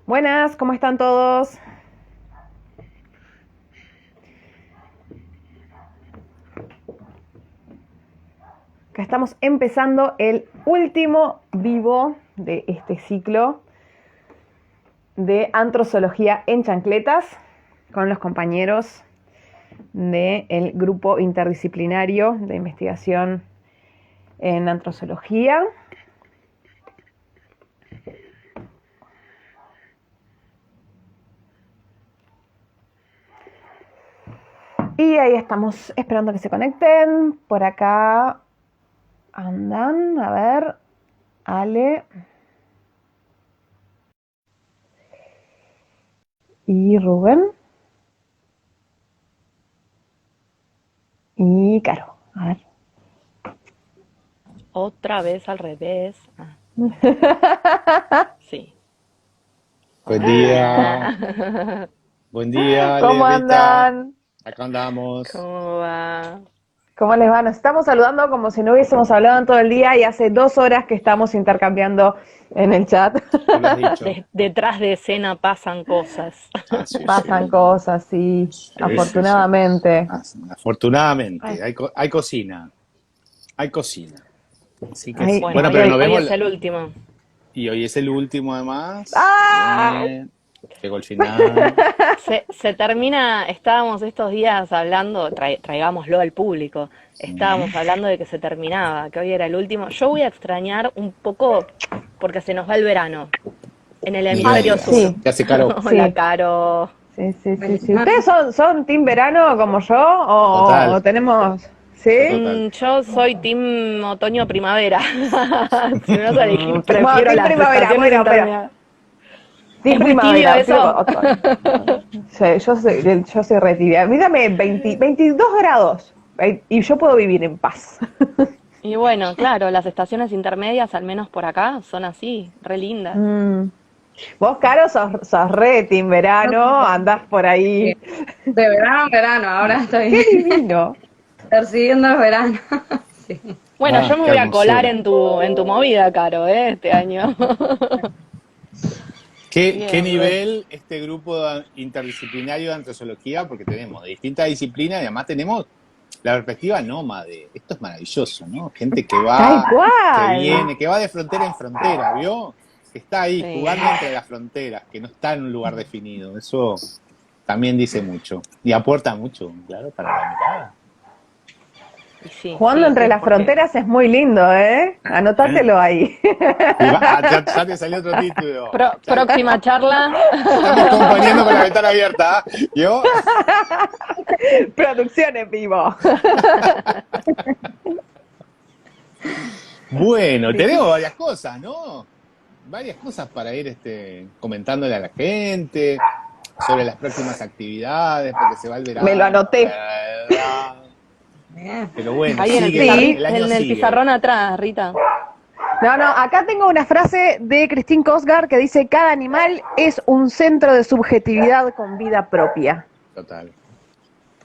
Buenas, ¿cómo están todos? Acá estamos empezando el último vivo de este ciclo de antrozoología en chancletas con los compañeros del grupo interdisciplinario de investigación en antrozoología. Y ahí estamos esperando que se conecten. Por acá andan, a ver, Ale y Rubén y Caro. A ver. Otra vez al revés. Sí. Buen día. Buen día, Ale, ¿Cómo Rita. andan? Acá andamos. ¿Cómo va? ¿Cómo les va? Nos estamos saludando como si no hubiésemos hablado en todo el día y hace 2 horas que estamos intercambiando en el chat. Tú lo has dicho. Detrás de escena pasan cosas. Sí, Pasan sí. cosas, sí, Sí, afortunadamente. sí. Afortunadamente, Ay. hay cocina. Hay cocina. Así que Ay, sí. Bueno, Bueno, hoy, pero nos hoy vemos. es el último. Y hoy es el último, además. ¡Ah! Bien. Llegó el final. Se termina, estábamos estos días hablando, traigámoslo al público, estábamos hablando de que se terminaba, que hoy era el último. Yo voy a extrañar un poco porque se nos va el verano en el Ni me hemisferio digas. sur. Sí. ¿Qué hace, Caro? Hola, Sí. Caro. Sí. ¿Ustedes son team verano como yo o Total. tenemos... ¿Sí? Total. Yo soy team otoño-primavera. Si me vas a elegir, Bueno, prefiero team las primavera, estaciones bueno, pero intermedias. team ¿Es muy tibio primavera, eso? Sí, yo soy re tibia. A mí dame 22 grados y yo puedo vivir en paz. Y bueno, claro, las estaciones intermedias, al menos por acá, son así, re lindas. Mm. Vos, Caro, sos re team verano, andás por ahí. De verano a verano, ahora ¡Qué estoy divino! persiguiendo el verano. Sí. Bueno, yo me Qué voy a colar hermosura. en tu movida, Caro, este año. ¿Qué Bien, re. nivel este grupo interdisciplinario de antrozoología? Porque tenemos de distintas disciplinas y además tenemos la perspectiva nómade. Esto es maravilloso, ¿no? Gente que Tal va, que cual. viene, que va de frontera en frontera, ¿vio? Que está ahí Sí. jugando entre las fronteras, que no está en un lugar definido. Eso también dice mucho y aporta mucho, claro, para la mirada. Y sí, Jugando sí, entre sí, las porque fronteras es muy lindo, ¿eh? Anotátelo ahí. Ya te salió otro título. próxima charla. Estamos componiendo con la ventana abierta. ¿Yo? Producción en vivo. Bueno, tenemos varias cosas, ¿no? Varias cosas para ir comentándole a la gente sobre las próximas actividades, porque se va el verano. Me lo anoté. Bien. Pero bueno, Ahí en el, Sí. el año en el sigue. pizarrón atrás, Rita. No, acá tengo una frase de Christine Kosgar que dice: cada animal es un centro de subjetividad con vida propia. Total.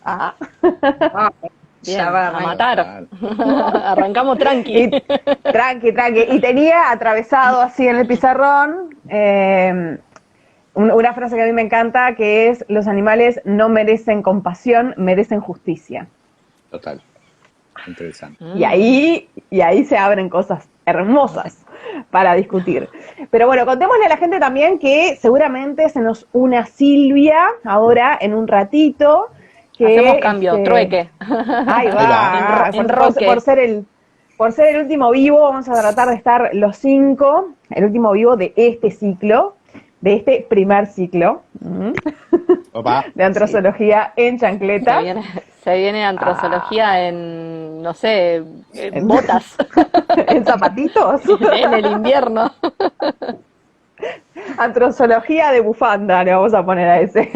Ah. Ah, Bien, ya va, a Rani. matar. Arrancamos tranqui. Y, tranqui. Y tenía atravesado así en el pizarrón una frase que a mí me encanta, que es: los animales no merecen compasión, merecen justicia. Total. Interesante. Y ahí se abren cosas hermosas para discutir. Pero bueno, contémosle a la gente también que seguramente se nos una Silvia ahora en un ratito. Que, Hacemos cambio, trueque. Ahí va. Enroque. Por ser el último vivo, vamos a tratar de estar los 5, el último vivo de este ciclo, de este primer ciclo Opa. de antrozoología en chancleta. Se viene antrozoología en, no sé, en botas. En zapatitos. En el invierno. Antrozoología de bufanda, le vamos a poner a ese.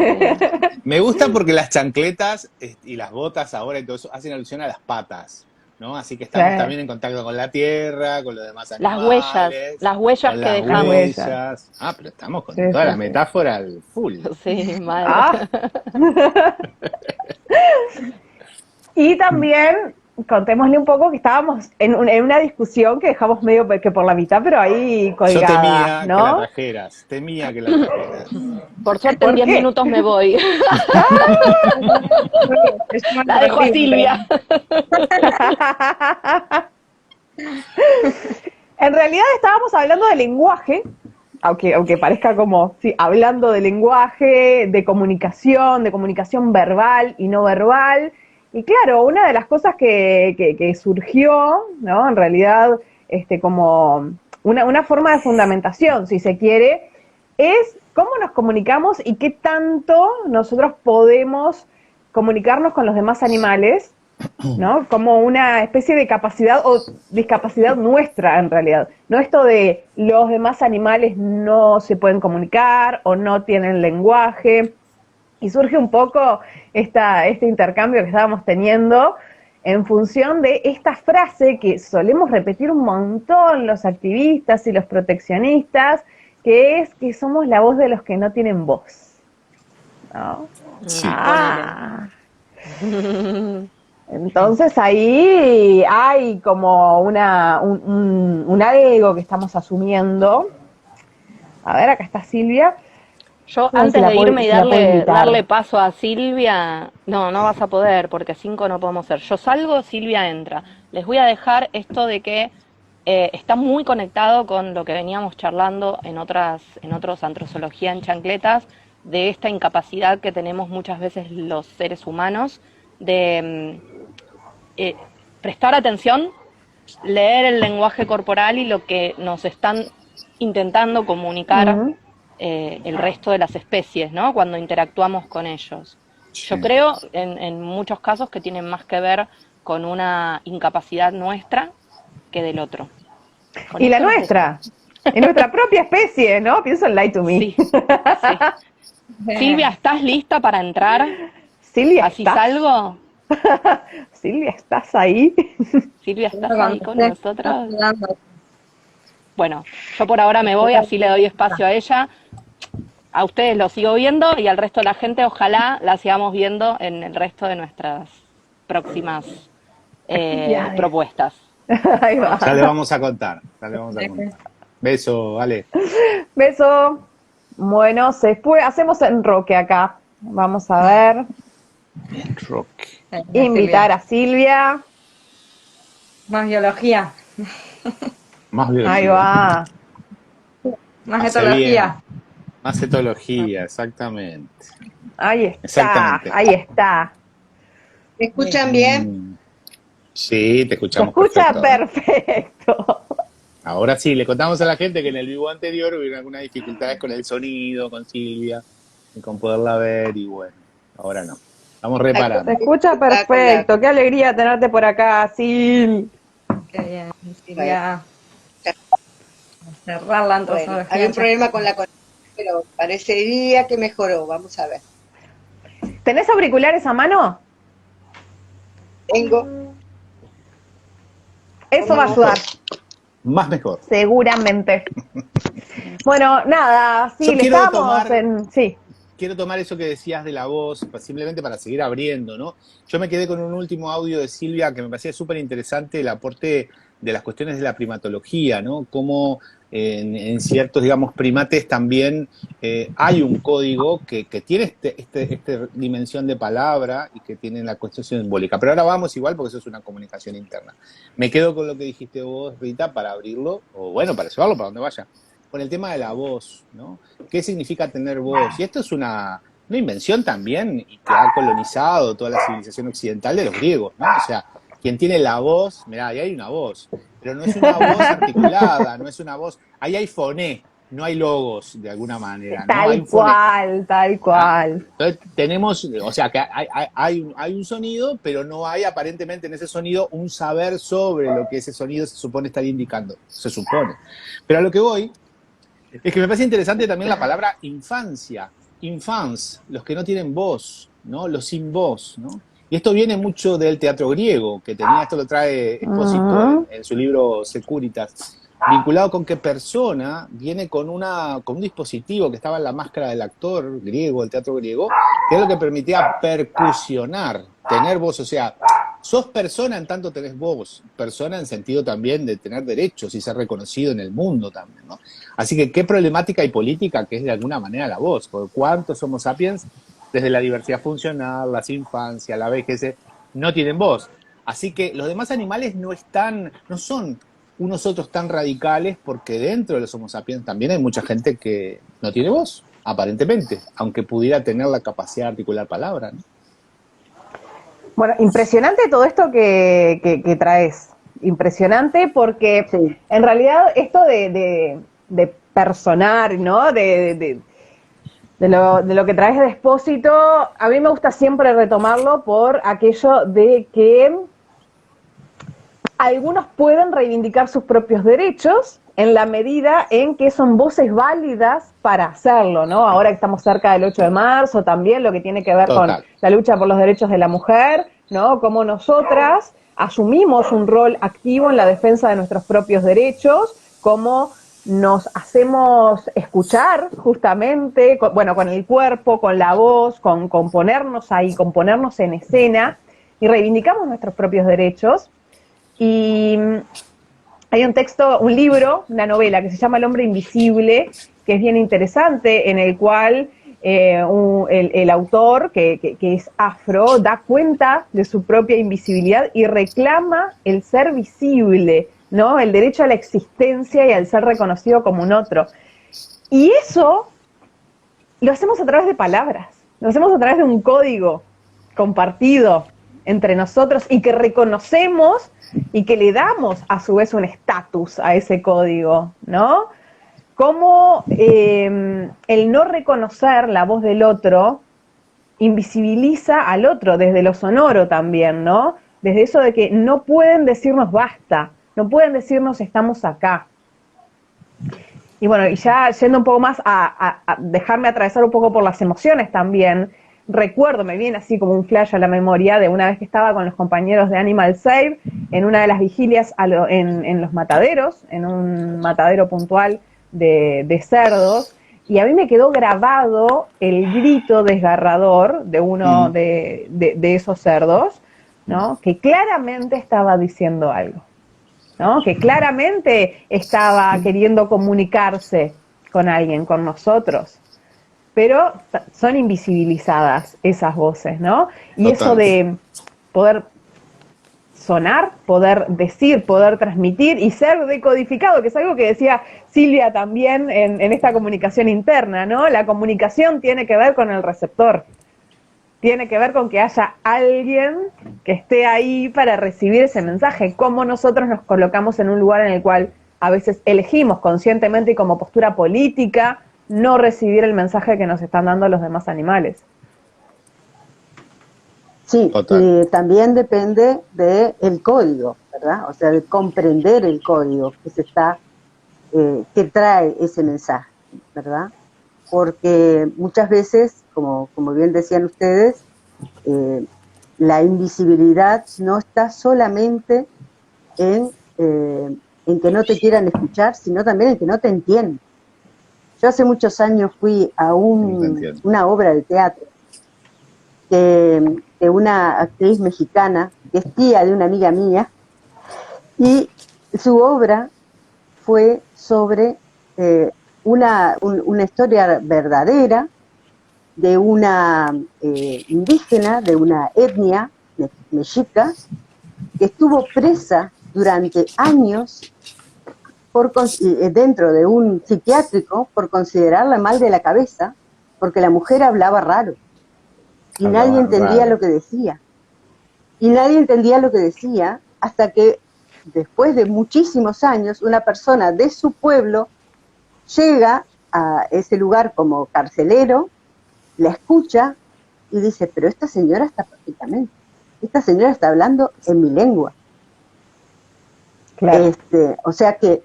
Me gusta porque las chancletas y las botas ahora y todo eso hacen alusión a las patas, ¿no? Así que estamos Sí. también en contacto con la tierra, con los demás animales. Las huellas con que las dejamos. huellas. Ah, pero estamos con Sí, toda sí, la sí. metáfora al full. Sí, mal. Ah. Y también contémosle un poco que estábamos en una discusión que dejamos medio que por la mitad, pero ahí Yo colgada, temía que la ¿no? trajeras, temía que la trajeras. Por suerte en ¿Por 10 qué? minutos me voy. Es una La dejo a terrible. Silvia. En realidad estábamos hablando de lenguaje, aunque parezca como, sí, hablando de lenguaje, de comunicación verbal y no verbal. Y claro, una de las cosas que surgió, ¿no? En realidad, como una forma de fundamentación, si se quiere, es cómo nos comunicamos y qué tanto nosotros podemos comunicarnos con los demás animales, ¿no? Como una especie de capacidad o discapacidad nuestra en realidad. No esto de los demás animales no se pueden comunicar o no tienen lenguaje. Y surge un poco este intercambio que estábamos teniendo en función de esta frase que solemos repetir un montón los activistas y los proteccionistas, que es que somos la voz de los que no tienen voz, ¿no? Sí. Ah. Entonces ahí hay como un algo que estamos asumiendo. A ver, acá está Silvia. Yo No, antes si la de puedo- irme y si la puedo invitar. darle paso a Silvia, no vas a poder porque 5 no podemos ser. Yo salgo, Silvia entra. Les voy a dejar esto de que está muy conectado con lo que veníamos charlando en otros Antrozoología en Chancletas, de esta incapacidad que tenemos muchas veces los seres humanos de prestar atención, leer el lenguaje corporal y lo que nos están intentando comunicar Ujú. el resto de las especies, ¿no? Cuando interactuamos con ellos. Yo Sí. creo en muchos casos que tienen más que ver con una incapacidad nuestra que del otro. Con Y la esto nuestra, en nuestra propia especie, ¿no? Pienso en Lie to Me. Sí, sí. Silvia, ¿estás lista para entrar? Silvia, ¿Así ¿estás? salgo? Silvia, ¿estás ahí? Silvia, ¿estás ahí con nosotros? Hablando. Bueno, yo por ahora me voy, así le doy espacio a ella. A ustedes lo sigo viendo y al resto de la gente ojalá la sigamos viendo en el resto de nuestras próximas Actividades. propuestas. Ahí va. Ya le vamos a contar, ya le vamos a contar. Beso, Ale. Beso. Bueno, después hacemos enroque acá. Vamos a ver. Rock. Invitar a Silvia. Más biología, Más biología. Ahí va. más Hace etología. Más etología, exactamente. Ahí está. Exactamente. Ahí está. ¿Me escuchan bien? Sí, te Se escuchamos escucha perfecto. perfecto. Ahora sí, le contamos a la gente que en el vivo anterior hubo algunas dificultades con el sonido, con Silvia, y con poderla ver, y bueno, ahora no. Estamos Se reparando. escucha perfecto. Qué alegría tenerte por acá, Sil. Qué bien, Silvia. Cerrar la Bueno, antrozoología. había un problema con la conexión, pero parecería que mejoró. Vamos a ver. ¿Tenés auriculares a mano? Tengo. Eso va a ayudar, Más mejor. seguramente. Bueno, nada, sí, Yo le quiero estamos tomar- en... Sí. Quiero tomar eso que decías de la voz, simplemente para seguir abriendo, ¿no? Yo me quedé con un último audio de Silvia que me parecía súper interesante, el aporte de las cuestiones de la primatología, ¿no? Cómo en ciertos, digamos, primates también hay un código que tiene esta dimensión de palabra y que tiene la cuestión simbólica. Pero ahora vamos igual porque eso es una comunicación interna. Me quedo con lo que dijiste vos, Rita, para abrirlo, o bueno, para llevarlo para donde vaya. Con el tema de la voz, ¿no? ¿Qué significa tener voz? Y esto es una invención también y que ha colonizado toda la civilización occidental de los griegos, ¿no? O sea, quien tiene la voz, mirá, ahí hay una voz, pero no es una voz articulada, no es una voz, ahí hay foné, no hay logos de alguna manera, ¿no? Hay Tal un foné. cual, tal cual. Entonces tenemos, o sea, que hay un sonido, pero no hay aparentemente en ese sonido un saber sobre lo que ese sonido se supone estar indicando, se supone. Pero a lo que voy es que me parece interesante también la palabra infancia, infants, los que no tienen voz, ¿no? Los sin voz, ¿no? Y esto viene mucho del teatro griego, que tenía, esto lo trae Espósito en su libro Securitas, vinculado con que persona viene con un dispositivo que estaba en la máscara del actor griego, del teatro griego, que es lo que permitía percusionar, tener voz, o sea, sos persona en tanto tenés voz, persona en sentido también de tener derechos y ser reconocido en el mundo también, ¿no? Así que qué problemática y política que es de alguna manera la voz, porque cuántos Homo sapiens, desde la diversidad funcional, las infancias, la vejez, no tienen voz. Así que los demás animales no son unos otros tan radicales, porque dentro de los Homo sapiens también hay mucha gente que no tiene voz, aparentemente, aunque pudiera tener la capacidad de articular palabras, ¿no? Bueno, impresionante todo esto que traes. Impresionante porque Sí. en realidad esto de personar, ¿no? De lo que traes de Expósito, a mí me gusta siempre retomarlo por aquello de que algunos pueden reivindicar sus propios derechos en la medida en que son voces válidas para hacerlo, ¿no? Ahora que estamos cerca del 8 de marzo, también lo que tiene que ver Total. con la lucha por los derechos de la mujer, ¿no? Cómo nosotras asumimos un rol activo en la defensa de nuestros propios derechos, cómo nos hacemos escuchar justamente, con el cuerpo, con la voz, con ponernos ahí, con ponernos en escena y reivindicamos nuestros propios derechos. Y hay un libro, una novela que se llama El hombre invisible, que es bien interesante, en el cual el autor, que es afro, da cuenta de su propia invisibilidad y reclama el ser visible, ¿no? El derecho a la existencia y al ser reconocido como un otro. Y eso lo hacemos a través de palabras, lo hacemos a través de un código compartido entre nosotros y que reconocemos y que le damos a su vez un estatus a ese código, ¿no? Cómo el no reconocer la voz del otro invisibiliza al otro desde lo sonoro también, ¿no? Desde eso de que no pueden decirnos basta, no pueden decirnos estamos acá. Y bueno, y ya yendo un poco más a dejarme atravesar un poco por las emociones también, recuerdo, me viene así como un flash a la memoria de una vez que estaba con los compañeros de Animal Save en una de las vigilias en los mataderos, en un matadero puntual de cerdos, y a mí me quedó grabado el grito desgarrador de uno de esos cerdos, ¿no? Que claramente estaba diciendo algo, ¿no? Que claramente estaba queriendo comunicarse con alguien, con nosotros. Pero son invisibilizadas esas voces, ¿no? Y Total. eso de poder sonar, poder decir, poder transmitir y ser decodificado, que es algo que decía Silvia también en esta comunicación interna, ¿no? La comunicación tiene que ver con el receptor, tiene que ver con que haya alguien que esté ahí para recibir ese mensaje, cómo nosotros nos colocamos en un lugar en el cual a veces elegimos conscientemente y como postura política no recibir el mensaje que nos están dando los demás animales. Sí, Total. y también depende del código, ¿verdad? O sea, de comprender el código que se está, que trae ese mensaje, ¿verdad? Porque muchas veces, como bien decían ustedes, la invisibilidad no está solamente en que no te quieran escuchar, sino también en que no te entienden. Yo hace muchos años fui a una obra de teatro de una actriz mexicana, que es tía de una amiga mía, y su obra fue sobre una historia verdadera de una indígena, de una etnia mexica, que estuvo presa durante años dentro de un psiquiátrico por considerarla mal de la cabeza, porque la mujer hablaba raro y nadie entendía lo que decía. Y nadie entendía lo que decía hasta que después de muchísimos años una persona de su pueblo llega a ese lugar como carcelero, la escucha y dice, pero esta señora está perfectamente, esta señora está hablando en mi lengua. Claro. O sea que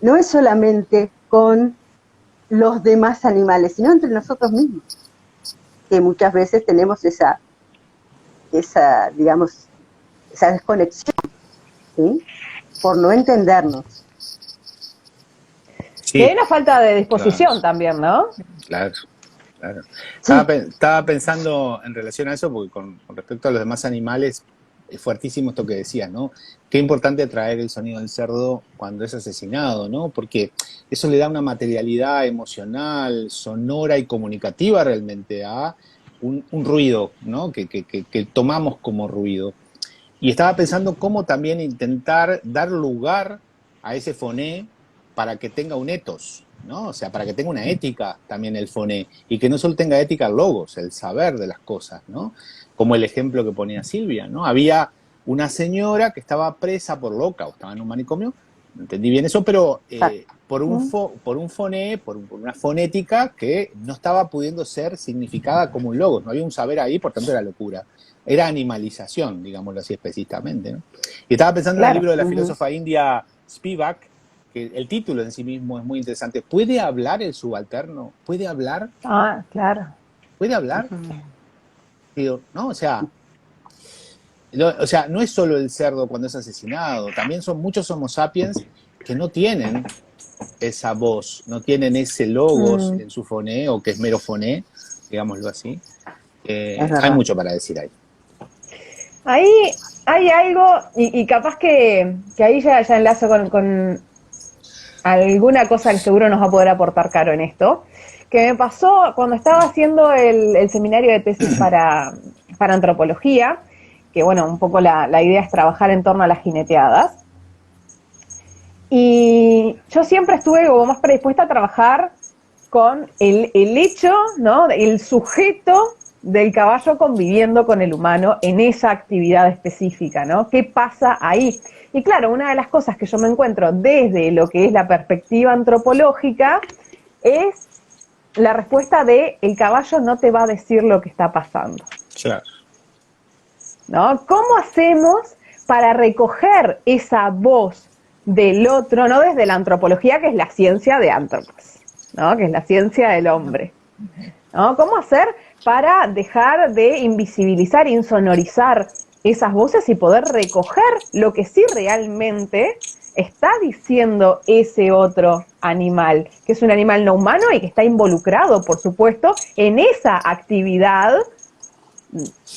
no es solamente con los demás animales, sino entre nosotros mismos, que muchas veces tenemos esa digamos, esa desconexión, ¿sí? Por no entendernos. Sí, Y hay una falta de disposición claro. también, ¿no? Claro, claro. Sí. Estaba pensando en relación a eso, porque con respecto a los demás animales, es fuertísimo esto que decías, ¿no? Qué importante traer el sonido del cerdo cuando es asesinado, ¿no? Porque eso le da una materialidad emocional, sonora y comunicativa realmente a un ruido, ¿no? Que tomamos como ruido. Y estaba pensando cómo también intentar dar lugar a ese foné para que tenga un ethos, ¿no? O sea, para que tenga una ética también el foné, y que no solo tenga ética el logos, el saber de las cosas, ¿no? Como el ejemplo que ponía Silvia, ¿no? Había una señora que estaba presa por loca, o estaba en un manicomio, no entendí bien eso, pero por un foné, por una fonética que no estaba pudiendo ser significada como un logos, no había un saber ahí, por tanto era locura. Era animalización, digámoslo así específicamente, ¿no? Y estaba pensando en el libro de la filósofa india Spivak, que el título en sí mismo es muy interesante. ¿Puede hablar el subalterno? ¿Puede hablar? Ah, claro. ¿Puede hablar? Digo, ¿no? O sea, no es solo el cerdo cuando es asesinado, también son muchos homo sapiens que no tienen esa voz, no tienen ese logos en su foné, o que es mero foné, digámoslo así. Hay mucho para decir ahí. Ahí hay algo, y capaz que ahí ya enlazo con alguna cosa que seguro nos va a poder aportar Caro en esto, que me pasó cuando estaba haciendo el seminario de tesis para antropología, que bueno, un poco la idea es trabajar en torno a las jineteadas. Y yo siempre estuve como más predispuesta a trabajar con el hecho, ¿no? El sujeto del caballo conviviendo con el humano en esa actividad específica, ¿no? ¿Qué pasa ahí? Y claro, una de las cosas que yo me encuentro desde lo que es la perspectiva antropológica es la respuesta de el caballo no te va a decir lo que está pasando. Claro. ¿No? ¿Cómo hacemos para recoger esa voz del otro, no desde la antropología, que es la ciencia de Anthropos, ¿no? Que es la ciencia del hombre, ¿no? ¿Cómo hacer para dejar de invisibilizar, insonorizar esas voces y poder recoger lo que sí realmente está diciendo ese otro animal, que es un animal no humano y que está involucrado, por supuesto, en esa actividad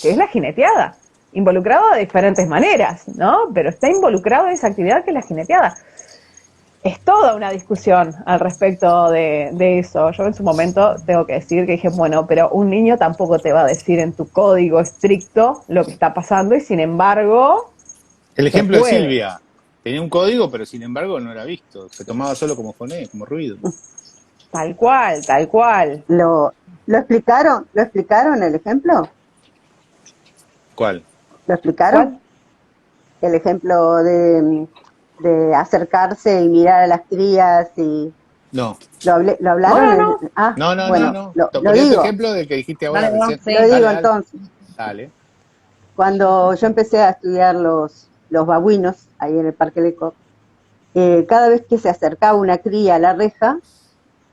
que es la jineteada? Involucrado de diferentes maneras, ¿no? Pero está involucrado en esa actividad que es la jineteada. Es toda una discusión al respecto de eso. Yo en su momento tengo que decir que dije, bueno, pero un niño tampoco te va a decir en tu código estricto lo que está pasando, y sin embargo... El ejemplo de Silvia. Tenía un código, pero sin embargo no era visto. Se tomaba solo como foné, como ruido. Tal cual, tal cual. ¿Lo explicaron el ejemplo? ¿Cuál? ¿Lo explicaron? ¿Cuál? El ejemplo de acercarse y mirar a las crías y... No. ¿Lo hablaron? No. No. Lo digo. El ejemplo del que dijiste ahora. Lo digo entonces. Dale. Cuando yo empecé a estudiar los babuinos ahí en el Parque de Cop, cada vez que se acercaba una cría a la reja,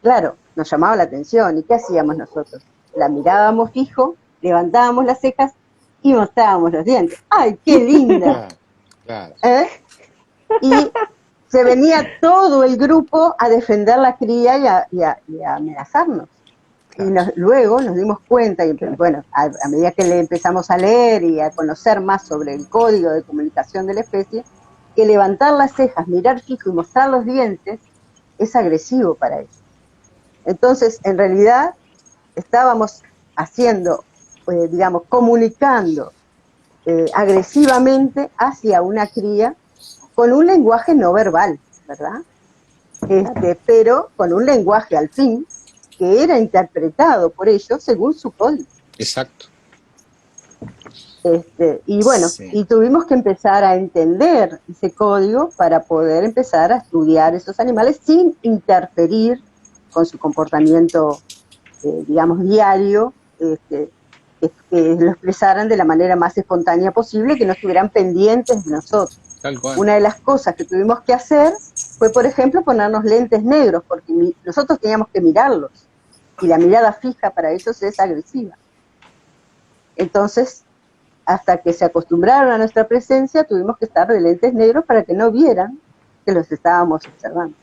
claro, nos llamaba la atención. ¿Y qué hacíamos nosotros? La mirábamos fijo, levantábamos las cejas y mostrábamos los dientes. ¡Ay, qué linda! Claro. Y se venía todo el grupo a defender la cría y a amenazarnos. Claro. Y luego nos dimos cuenta, y bueno, a medida que le empezamos a leer y a conocer más sobre el código de comunicación de la especie, que levantar las cejas, mirar fijo y mostrar los dientes es agresivo para ellos. Entonces, en realidad, estábamos haciendo, comunicando agresivamente hacia una cría con un lenguaje no verbal, ¿verdad? Pero con un lenguaje al fin que era interpretado por ellos según su código. Exacto. Y bueno, Sí. y tuvimos que empezar a entender ese código para poder empezar a estudiar esos animales sin interferir con su comportamiento, diario, que lo expresaran de la manera más espontánea posible, que no estuvieran pendientes de nosotros. Tal cual. Una de las cosas que tuvimos que hacer fue, por ejemplo, ponernos lentes negros, porque nosotros teníamos que mirarlos, y la mirada fija para ellos es agresiva. Entonces, hasta que se acostumbraron a nuestra presencia, tuvimos que estar de lentes negros para que no vieran que los estábamos observando.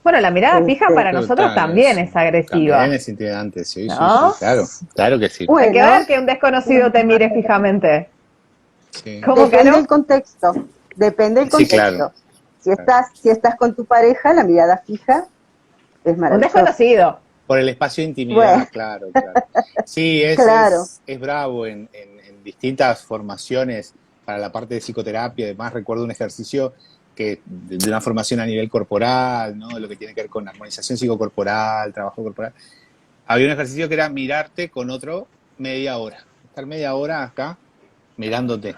Bueno, la mirada fija para nosotros también es agresiva. También es intimidante, sí, ¿No? sí, claro que sí. Bueno, hay que ver que un desconocido te mire fijamente. Sí. ¿Cómo que Depende no? del contexto, depende del Sí, contexto. claro. Si estás con tu pareja, la mirada fija es Un maravillosa. desconocido. Por el espacio de intimidad, Bueno, claro, claro. Sí, claro. es bravo en distintas formaciones para la parte de psicoterapia. Además, recuerdo un ejercicio que de una formación a nivel corporal, ¿no? Lo que tiene que ver con armonización psicocorporal, trabajo corporal. Había un ejercicio que era mirarte con otro media hora. Estar media hora acá mirándote,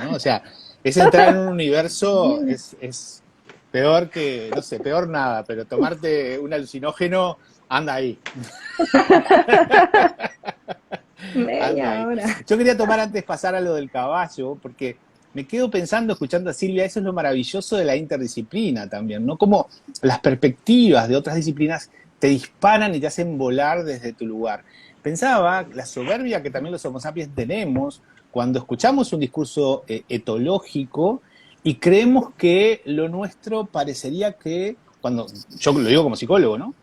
¿no? O sea, es entrar en un universo, es peor que, no sé, peor nada, pero tomarte un alucinógeno, anda ahí. Anda Media ahí. hora. Yo quería tomar antes pasar a lo del caballo, porque me quedo pensando, escuchando a Silvia, eso es lo maravilloso de la interdisciplina también, ¿no? Como las perspectivas de otras disciplinas te disparan y te hacen volar desde tu lugar. Pensaba la soberbia que también los Homo sapiens tenemos cuando escuchamos un discurso etológico y creemos que lo nuestro parecería que, cuando yo lo digo como psicólogo, ¿no?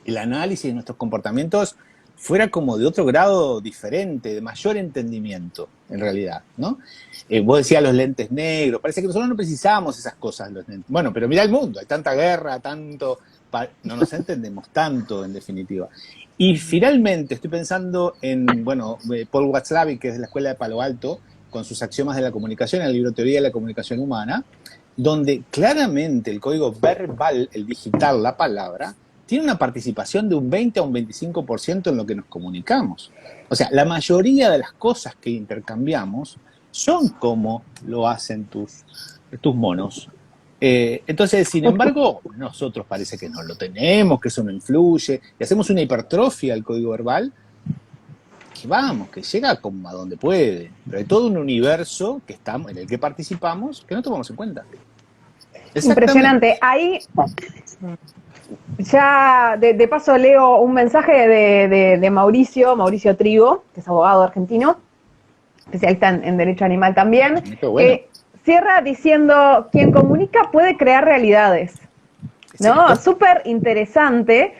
El análisis de nuestros comportamientos fuera como de otro grado diferente, de mayor entendimiento, en realidad, ¿no? Vos decías los lentes negros, parece que nosotros no precisamos esas cosas, los lentes. Bueno, pero mira el mundo, hay tanta guerra, tanto, no nos entendemos tanto, en definitiva. Y finalmente estoy pensando en, bueno, Paul Watzlawick, que es de la Escuela de Palo Alto, con sus axiomas de la comunicación, el libro Teoría de la Comunicación Humana, donde claramente el código verbal, el digital, la palabra, tiene una participación de un 20 a un 25% en lo que nos comunicamos. O sea, la mayoría de las cosas que intercambiamos son como lo hacen tus monos. Entonces, sin embargo, nosotros parece que no lo tenemos, que eso no influye, y hacemos una hipertrofia al código verbal que vamos, que llega como a donde puede. Pero hay todo un universo que estamos, en el que participamos que no tomamos en cuenta. Impresionante. Ahí ya de paso leo un mensaje de Mauricio Trigo, que es abogado argentino, especialista en derecho animal también, Qué bueno. que cierra diciendo, quien comunica puede crear realidades. ¿No? ¿Cierto? Súper interesante.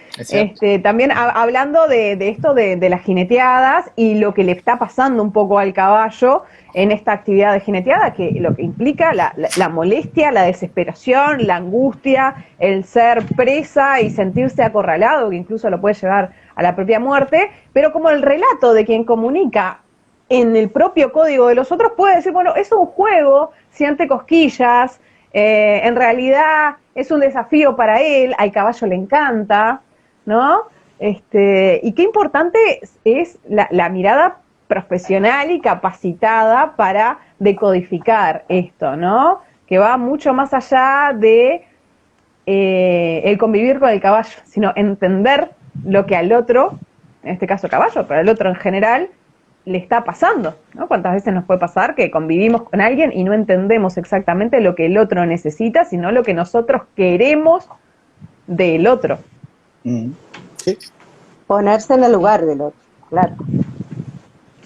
También hablando de esto de las jineteadas y lo que le está pasando un poco al caballo en esta actividad de jineteada, que lo que implica la molestia, la desesperación, la angustia, el ser presa y sentirse acorralado, que incluso lo puede llevar a la propia muerte, pero como el relato de quien comunica en el propio código de los otros puede decir, bueno, es un juego, siente cosquillas, en realidad es un desafío para él, al caballo le encanta, ¿no? Y qué importante es la mirada profesional y capacitada para decodificar esto, ¿no? Que va mucho más allá de el convivir con el caballo, sino entender lo que al otro, en este caso caballo, pero al otro en general, le está pasando, ¿no? ¿Cuántas veces nos puede pasar que convivimos con alguien y no entendemos exactamente lo que el otro necesita, sino lo que nosotros queremos del otro? Sí. Ponerse en el lugar del otro, claro.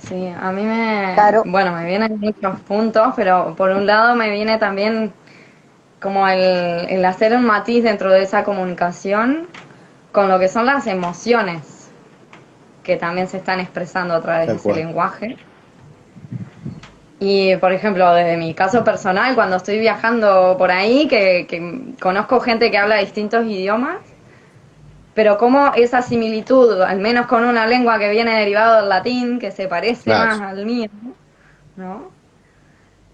Sí, a mí me... Claro. Bueno, me vienen muchos puntos, pero por un lado me viene también como el hacer un matiz dentro de esa comunicación con lo que son las emociones que también se están expresando a través de ese lenguaje. Y, por ejemplo, desde mi caso personal, cuando estoy viajando por ahí, que conozco gente que habla distintos idiomas, pero como esa similitud, al menos con una lengua que viene derivado del latín, que se parece más al mío, ¿no?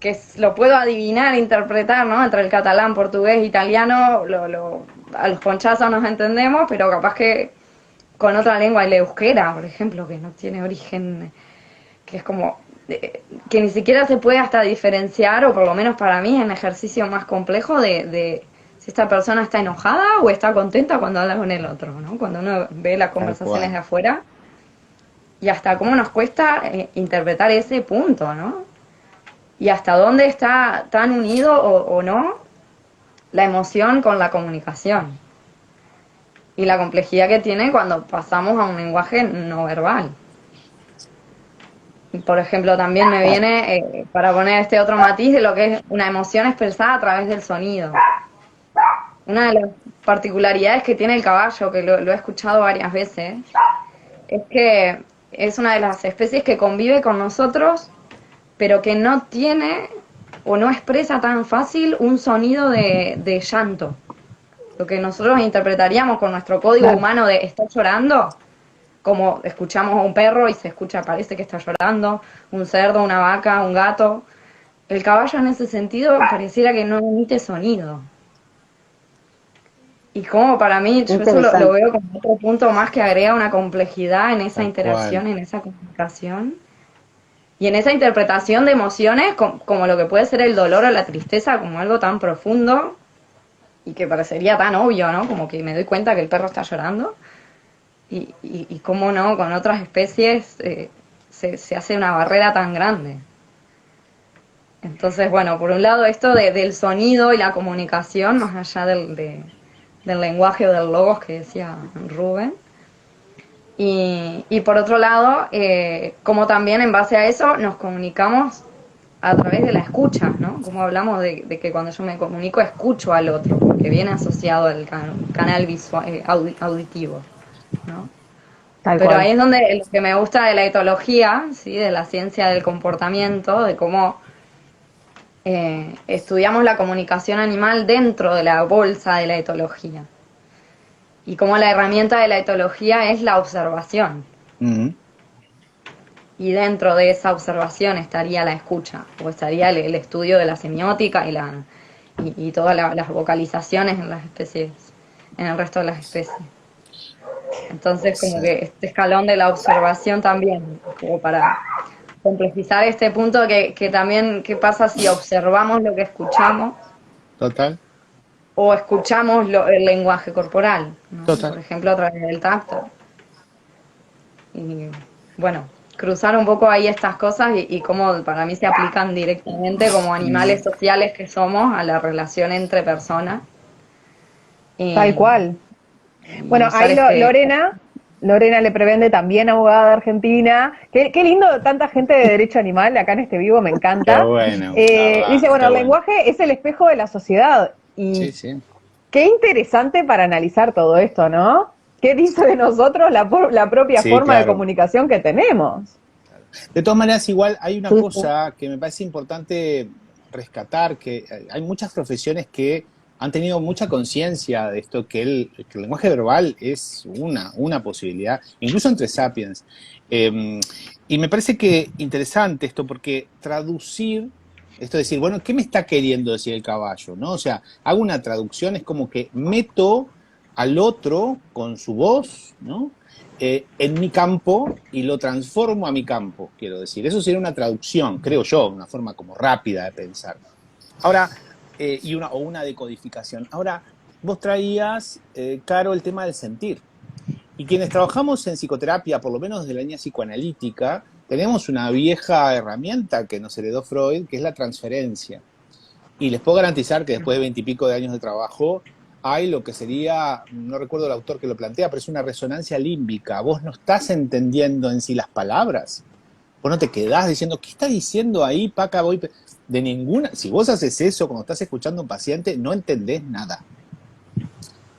Que lo puedo adivinar, interpretar, ¿no? Entre el catalán, portugués, italiano, a los ponchazos nos entendemos, pero capaz que con otra lengua, el euskera, por ejemplo, que no tiene origen, que es como, que ni siquiera se puede hasta diferenciar, o por lo menos para mí es un ejercicio más complejo de si esta persona está enojada o está contenta cuando habla con el otro, ¿no? Cuando uno ve las conversaciones de afuera, y hasta cómo nos cuesta interpretar ese punto, ¿no? Y hasta dónde está tan unido o no la emoción con la comunicación. Y la complejidad que tiene cuando pasamos a un lenguaje no verbal. Por ejemplo, también me viene, para poner este otro matiz, de lo que es una emoción expresada a través del sonido. Una de las particularidades que tiene el caballo, que lo he escuchado varias veces, es que es una de las especies que convive con nosotros pero que no tiene o no expresa tan fácil un sonido de llanto. Lo que nosotros interpretaríamos con nuestro código humano de estar llorando, como escuchamos a un perro y se escucha, parece que está llorando, un cerdo, una vaca, un gato. El caballo en ese sentido pareciera que no emite sonido. Y como para mí, yo eso lo veo como otro punto más que agrega una complejidad en esa interacción, en esa comunicación. Y en esa interpretación de emociones, como lo que puede ser el dolor o la tristeza, como algo tan profundo y que parecería tan obvio, ¿no? Como que me doy cuenta que el perro está llorando. Y cómo no, con otras especies se hace una barrera tan grande. Entonces, bueno, por un lado esto del sonido y la comunicación, más allá del lenguaje o del logos que decía Rubén. Y por otro lado, como también en base a eso nos comunicamos a través de la escucha, ¿no? Como hablamos de que cuando yo me comunico escucho al otro, porque viene asociado al canal visual, auditivo, ¿no? Pero ahí es donde lo que me gusta de la etología, ¿sí? De la ciencia del comportamiento, de cómo estudiamos la comunicación animal dentro de la bolsa de la etología. Y cómo la herramienta de la etología es la observación. Y dentro de esa observación estaría la escucha, o estaría el estudio de la semiótica y todas las vocalizaciones en las especies, en el resto de las especies. Entonces, como que este escalón de la observación también, como para complejizar este punto que también, ¿qué pasa si observamos lo que escuchamos? Total. O escuchamos el lenguaje corporal, ¿no? Total. Por ejemplo, a través del tacto. Y bueno, cruzar un poco ahí estas cosas y cómo para mí se aplican directamente como animales sociales que somos a la relación entre personas. Tal cual. Bueno, ahí Lorena Leprevende, también abogada de Argentina. Qué lindo, tanta gente de derecho animal acá en este vivo, me encanta. Qué bueno, dice, bueno, el lenguaje es el espejo de la sociedad. Y sí. Qué interesante para analizar todo esto, ¿no? ¿Qué dice de nosotros la propia forma de comunicación que tenemos? De todas maneras, igual hay una cosa que me parece importante rescatar, que hay muchas profesiones que han tenido mucha conciencia de esto, que el lenguaje verbal es una posibilidad, incluso entre sapiens. Y me parece que interesante esto, porque traducir, esto es decir, bueno, ¿qué me está queriendo decir el caballo? ¿No? O sea, hago una traducción, es como que meto al otro con su voz, ¿no? En mi campo y lo transformo a mi campo, quiero decir. Eso sería una traducción, creo yo, una forma como rápida de pensar. Ahora, o una decodificación. Ahora, vos traías, Caro, el tema del sentir. Y quienes trabajamos en psicoterapia, por lo menos desde la línea psicoanalítica, tenemos una vieja herramienta que nos heredó Freud, que es la transferencia. Y les puedo garantizar que después de 20 y pico de años de trabajo, hay lo que sería, no recuerdo el autor que lo plantea, pero es una resonancia límbica. Vos no estás entendiendo en sí las palabras. Vos no te quedás diciendo, ¿qué está diciendo ahí, Paca, voy? De ninguna. Si vos haces eso cuando estás escuchando a un paciente, no entendés nada.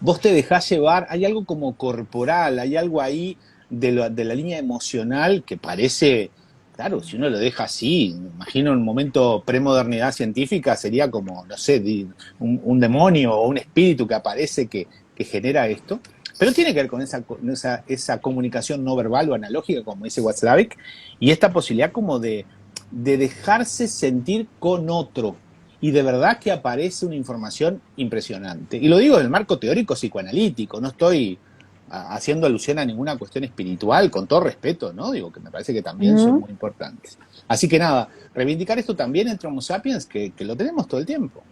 Vos te dejás llevar, hay algo como corporal, hay algo ahí de la línea emocional que parece, claro, si uno lo deja así, me imagino en un momento premodernidad científica, sería como, no sé, un demonio o un espíritu que aparece que genera esto. Pero tiene que ver con esa comunicación no verbal o analógica, como dice Watzlawick, y esta posibilidad como de dejarse sentir con otro. Y de verdad que aparece una información impresionante. Y lo digo en el marco teórico psicoanalítico, no estoy haciendo alusión a ninguna cuestión espiritual, con todo respeto, ¿no? Digo que me parece que también son muy importantes. Así que nada, reivindicar esto también entre Homo sapiens, que lo tenemos todo el tiempo.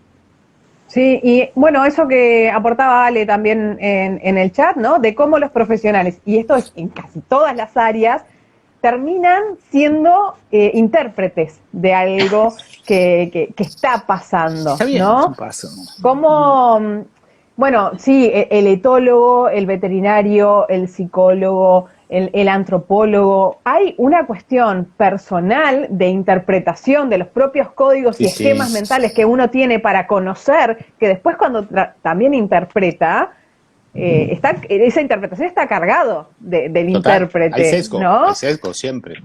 Sí, y bueno, eso que aportaba Ale también en el chat, ¿no? De cómo los profesionales, y esto es en casi todas las áreas, terminan siendo intérpretes de algo que está pasando, está bien, ¿no? Paso. Como, bueno, sí, el etólogo, el veterinario, el psicólogo, el antropólogo, hay una cuestión personal de interpretación de los propios códigos y esquemas mentales que uno tiene para conocer, que después cuando también interpreta, esa interpretación está cargado del intérprete, hay sesgo, ¿no? Hay sesgo siempre.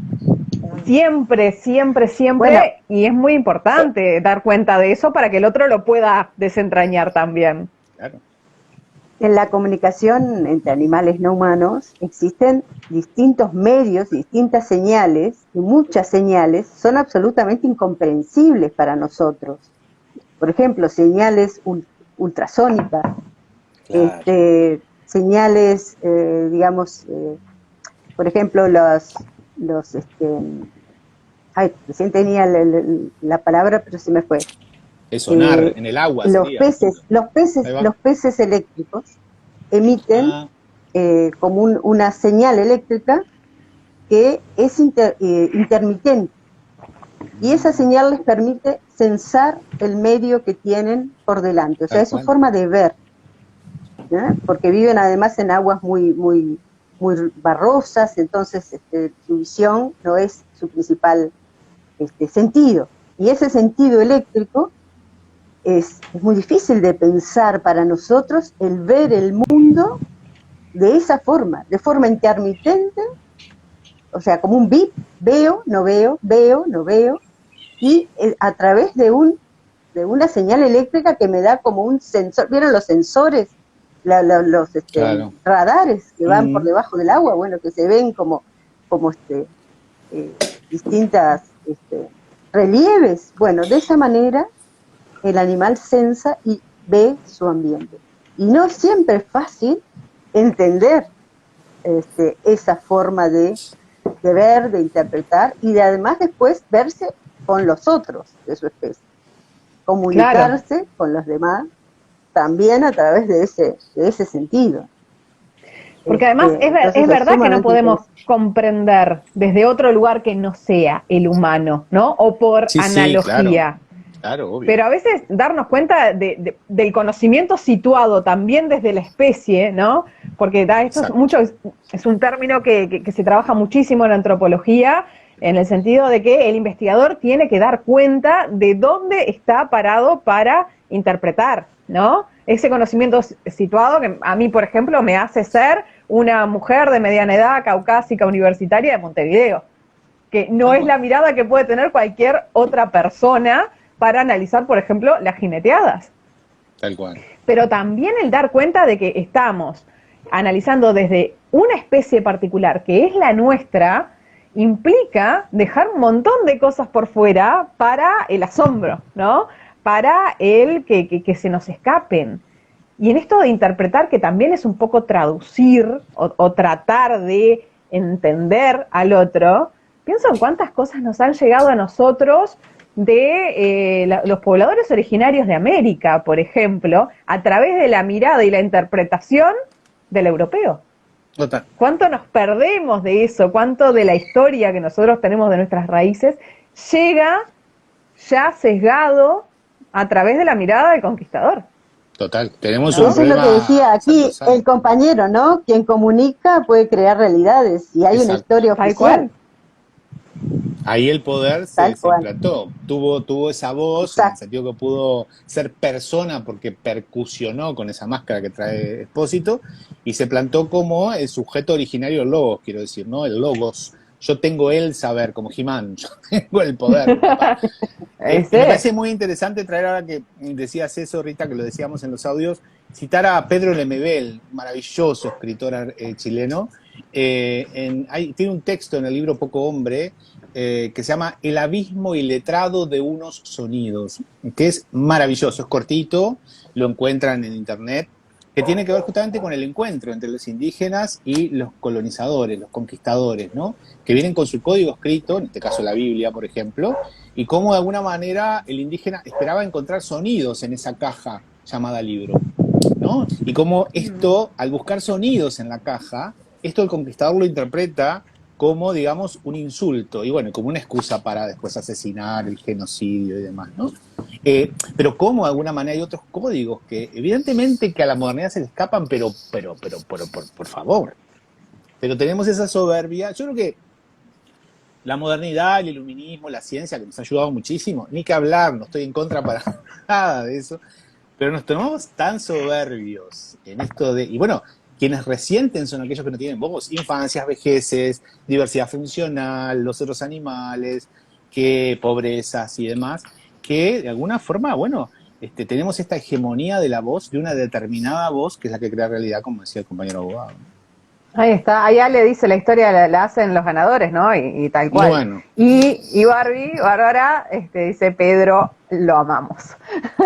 Siempre, siempre, siempre, Bueno. y es muy importante dar cuenta de eso para que el otro lo pueda desentrañar también. Claro. En la comunicación entre animales no humanos existen distintos medios, distintas señales, y muchas señales son absolutamente incomprensibles para nosotros. Por ejemplo, señales ultrasónicas, Claro. señales, digamos, por ejemplo, recién tenía la palabra, pero se me fue. Es sonar en el agua Los sería. peces, Ahí va. los peces eléctricos emiten Ah, como una señal eléctrica que es intermitente, y esa señal les permite sensar el medio que tienen por delante, o sea, tal es su cual. forma de ver, ¿no? Porque viven además en aguas muy, muy, muy barrosas, entonces su visión no es su principal sentido, y ese sentido eléctrico es muy difícil de pensar para nosotros, el ver el mundo de esa forma, de forma intermitente, o sea, como un bit, veo, no veo, veo, no veo, y a través de una señal eléctrica que me da como un sensor. ¿Vieron los sensores? Los Claro. radares que van por Mm. debajo del agua, bueno, que se ven como eh, distintas relieves. Bueno, de esa manera el animal sensa y ve su ambiente. Y no siempre es fácil entender esa forma de ver, de interpretar, y de además después verse con los otros de su especie, comunicarse con los demás también a través de ese sentido. Porque además Entonces es es verdad que no sumamente podemos interesante. comprender desde otro lugar que no sea el humano, ¿no? O por Sí, sí, claro. analogía. Claro, obvio. Pero a veces darnos cuenta del conocimiento situado también desde la especie, ¿no? Porque esto es Exacto. mucho, es un término que se trabaja muchísimo en la antropología, en el sentido de que el investigador tiene que dar cuenta de dónde está parado para interpretar, ¿no? Ese conocimiento situado que a mí, por ejemplo, me hace ser una mujer de mediana edad, caucásica, universitaria de Montevideo, que no es la mirada que puede tener cualquier otra persona para analizar, por ejemplo, las jineteadas. Tal cual. Pero también el dar cuenta de que estamos analizando desde una especie particular, que es la nuestra, implica dejar un montón de cosas por fuera para el asombro, ¿no? Para el que se nos escapen. Y en esto de interpretar, que también es un poco traducir o tratar de entender al otro, pienso en cuántas cosas nos han llegado a nosotros de los pobladores originarios de América, por ejemplo, a través de la mirada y la interpretación del europeo. Total. ¿Cuánto nos perdemos de eso? ¿Cuánto de la historia que nosotros tenemos de nuestras raíces llega ya sesgado a través de la mirada del conquistador? Total. Tenemos ¿No? un Eso es lo que problema decía aquí el transversal. compañero, ¿no? Quien comunica puede crear realidades, y hay una Exacto. historia Tal oficial. cual. Ahí el poder Tal se cual. implantó. Tuvo esa voz, en el Exacto. sentido que pudo ser persona porque percusionó con esa máscara que trae Expósito, y se plantó como el sujeto originario logos, quiero decir, ¿no? El logos. Yo tengo el saber, como He-Man, yo tengo el poder, mi papá. Y me parece muy interesante traer, ahora que decías eso, Rita, que lo decíamos en los audios, citar a Pedro Lemebel, maravilloso escritor chileno. Tiene un texto en el libro Poco Hombre que se llama El abismo iletrado de unos sonidos, que es maravilloso, es cortito, lo encuentran en internet, que tiene que ver justamente con el encuentro entre los indígenas y los colonizadores, los conquistadores, ¿no? Que vienen con su código escrito, en este caso la Biblia, por ejemplo, y cómo de alguna manera el indígena esperaba encontrar sonidos en esa caja llamada libro, ¿no? Y cómo esto, al buscar sonidos en la caja, esto el conquistador lo interpreta como, digamos, un insulto, y bueno, como una excusa para después asesinar, el genocidio y demás, ¿no? Pero como de alguna manera hay otros códigos que evidentemente que a la modernidad se le escapan, pero por favor. Pero tenemos esa soberbia. Yo creo que la modernidad, el iluminismo, la ciencia, que nos ha ayudado muchísimo, ni que hablar, no estoy en contra para nada de eso, pero nos tomamos tan soberbios en esto de... Y bueno, quienes resienten son aquellos que no tienen voz, infancias, vejeces, diversidad funcional, los otros animales, que pobrezas y demás, que de alguna forma, bueno, tenemos esta hegemonía de la voz, de una determinada voz, que es la que crea realidad, como decía el compañero abogado. Ahí está, allá le dice la historia, la hacen los ganadores, ¿no? Y tal cual. Bueno. Y Bárbara, dice, Pedro, lo amamos.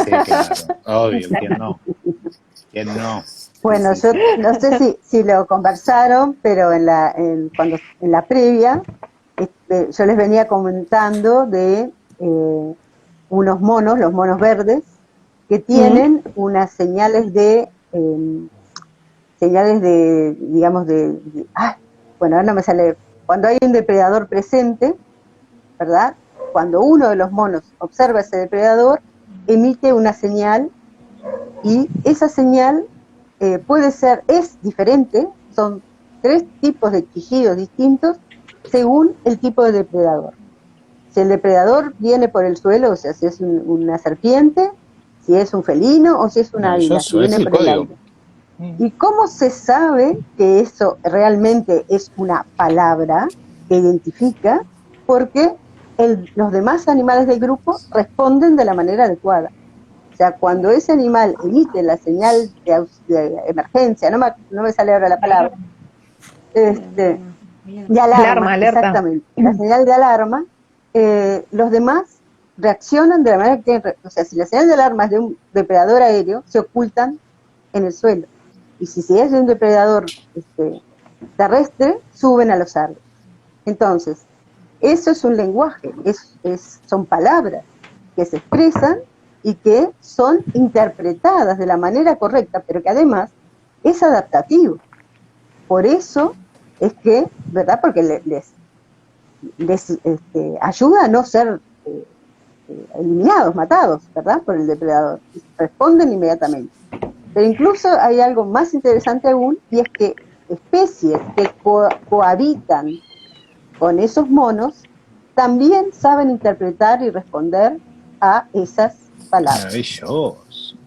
Sí, claro, obvio, ¿quién no? ¿Quién no? Bueno, Sí, yo sí. no sé si lo conversaron, pero en la previa, yo les venía comentando de unos monos, los monos verdes, que tienen unas señales de, digamos, bueno, ahora no me sale, cuando hay un depredador presente, ¿verdad? Cuando uno de los monos observa ese depredador, emite una señal, y esa señal es diferente, son 3 tipos de quejidos distintos según el tipo de depredador. Si el depredador viene por el suelo, o sea, si es una serpiente, si es un felino o si es un águila, si viene por el aire. ¿Y cómo se sabe que eso realmente es una palabra que identifica? Porque los demás animales del grupo responden de la manera adecuada. O sea, cuando ese animal emite la señal de emergencia, no me sale ahora la palabra, de alarma, Alerta. exactamente, la señal de alarma, los demás reaccionan de la manera que tienen, o sea, si la señal de alarma es de un depredador aéreo, se ocultan en el suelo. Y si es de un depredador terrestre, suben a los árboles. Entonces, eso es un lenguaje, son palabras que se expresan y que son interpretadas de la manera correcta, pero que además es adaptativo. Por eso es que, ¿verdad? Porque les ayuda a no ser eliminados, matados, ¿verdad? Por el depredador. Responden inmediatamente. Pero incluso hay algo más interesante aún, y es que especies que cohabitan con esos monos también saben interpretar y responder a esas palabras. Maravilloso.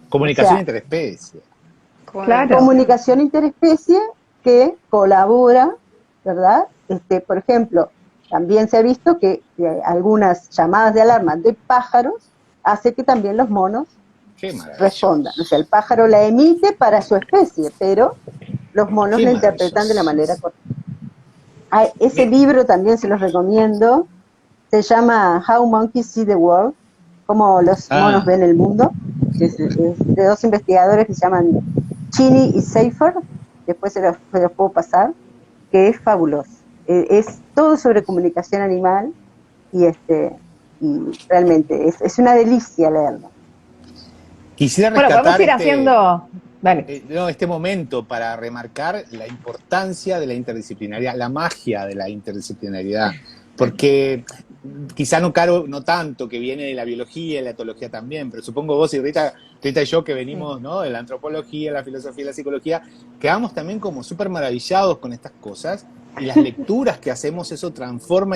Comunicación O sea, interespecie. Claro. Comunicación interespecie que colabora, ¿verdad? Por ejemplo, también se ha visto que algunas llamadas de alarma de pájaros hace que también los monos Qué maravilloso. respondan. O sea, el pájaro la emite para su especie, pero los monos Qué la interpretan de la manera maravilloso. correcta. Ese libro también se los recomiendo. Se llama How Monkeys See the World, cómo los monos ven el mundo. Es de 2 investigadores que se llaman Cheney y Seifer. Después se los puedo pasar, que es fabuloso. Es todo sobre comunicación animal y realmente es una delicia leerlo. Quisiera Bueno, rescatar podemos ir haciendo... Dale. este momento para remarcar la importancia de la interdisciplinaridad, la magia de la interdisciplinariedad, porque quizá no tanto, que viene de la biología y la etología también, pero supongo vos y Rita y yo, que venimos, ¿no?, de la antropología, la filosofía y la psicología, quedamos también como súper maravillados con estas cosas, y las lecturas que hacemos, eso transforma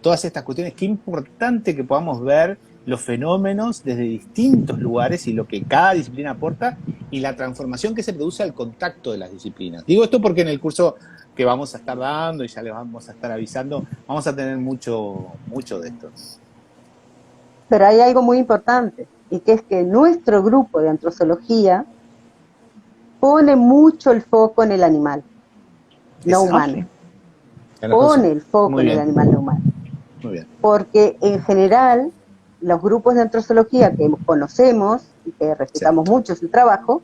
todas estas cuestiones. Qué importante que podamos ver los fenómenos desde distintos lugares y lo que cada disciplina aporta y la transformación que se produce al contacto de las disciplinas. Digo esto porque en el curso que vamos a estar dando, y ya les vamos a estar avisando, vamos a tener mucho de esto. Pero hay algo muy importante, y que es que nuestro grupo de antrozoología pone mucho el foco en el animal no humano. Pone el foco en el animal no humano. Muy bien. Porque en general los grupos de antrozoología que conocemos y que respetamos mucho su trabajo,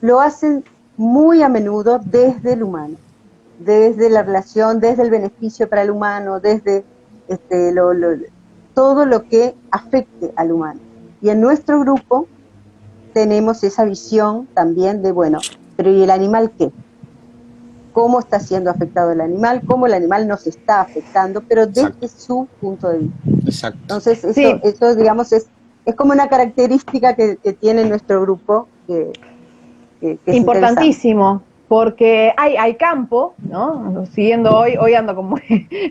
lo hacen muy a menudo desde el humano, desde la relación, desde el beneficio para el humano, desde todo lo que afecte al humano. Y en nuestro grupo tenemos esa visión también de, bueno, pero ¿y el animal qué? ¿Cómo está siendo afectado el animal? ¿Cómo el animal nos está afectando? Pero desde su punto de vista. Exacto. Entonces, eso digamos, es como una característica que tiene nuestro grupo que es importantísimo, porque hay campo, ¿no? Siguiendo hoy ando con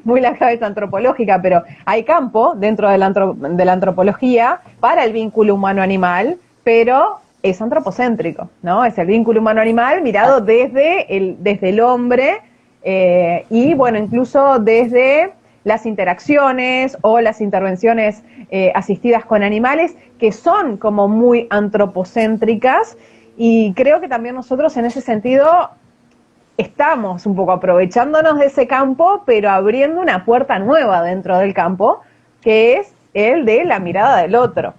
muy la cabeza antropológica, pero hay campo dentro de la antropología para el vínculo humano-animal, pero es antropocéntrico, ¿no? Es el vínculo humano-animal mirado desde el hombre, y bueno, incluso desde las interacciones o las intervenciones asistidas con animales, que son como muy antropocéntricas, y creo que también nosotros en ese sentido estamos un poco aprovechándonos de ese campo, pero abriendo una puerta nueva dentro del campo, que es el de la mirada del otro.